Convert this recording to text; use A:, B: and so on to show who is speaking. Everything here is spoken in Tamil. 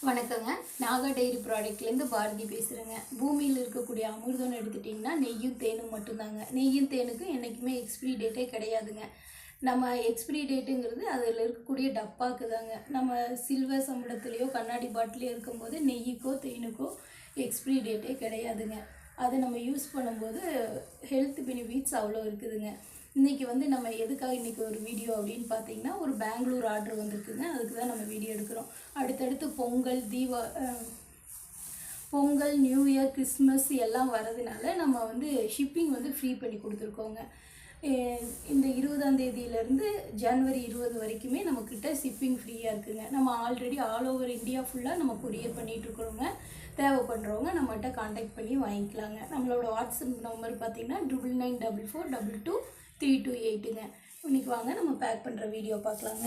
A: வணக்கங்க. நாகா டெய்ரி ப்ராடக்ட்லேருந்து பாரதி பேசுகிறேங்க. பூமியில் இருக்கக்கூடிய அமிர்தம்னு எடுத்துட்டிங்கன்னா நெய்யும் தேனும் மட்டும்தாங்க. நெய்யும் தேனுக்கும் என்றைக்குமே எக்ஸ்பிரி டேட்டே கிடையாதுங்க. நம்ம எக்ஸ்பிரி டேட்டுங்கிறது அதில் இருக்கக்கூடிய டப்பாக்கு தாங்க. நம்ம சில்வர் சம்பளத்துலேயோ கண்ணாடி பாட்டிலையோ இருக்கும்போது நெய்யுக்கோ தேனுக்கோ எக்ஸ்பிரி டேட்டே கிடையாதுங்க. அதை நம்ம யூஸ் பண்ணும்போது ஹெல்த் பெனிஃபிட்ஸ் அவ்வளோ இருக்குதுங்க. இன்றைக்கி நம்ம எதுக்காக இன்றைக்கி ஒரு வீடியோ அப்படின்னு பார்த்தீங்கன்னா, ஒரு பெங்களூர் ஆர்டர் வந்திருக்குங்க. அதுக்கு தான் நம்ம வீடியோ எடுக்கிறோம். அடுத்தடுத்து பொங்கல், நியூ இயர், கிறிஸ்மஸ் எல்லாம் வரதுனால நம்ம ஷிப்பிங் ஃப்ரீ பண்ணி கொடுத்துருக்கோங்க. இந்த 20ஆம் தேதியிலேருந்து ஜனவரி 20 வரைக்குமே நம்மக்கிட்ட ஷிப்பிங் ஃப்ரீயாக இருக்குதுங்க. நம்ம ஆல்ரெடி ஆல் ஓவர் இந்தியா ஃபுல்லாக நம்ம கொரியர் பண்ணிகிட்ருக்குறோங்க. தேவைப்படுறவங்க நம்மகிட்ட காண்டாக்ட் பண்ணி வாங்கிக்கலாங்க. நம்மளோட வாட்ஸ்அப் நம்பர் பார்த்திங்கன்னா 9994422328ங்க. இன்றைக்கி வாங்க நம்ம பேக் பண்ணுற வீடியோ பார்க்கலாங்க.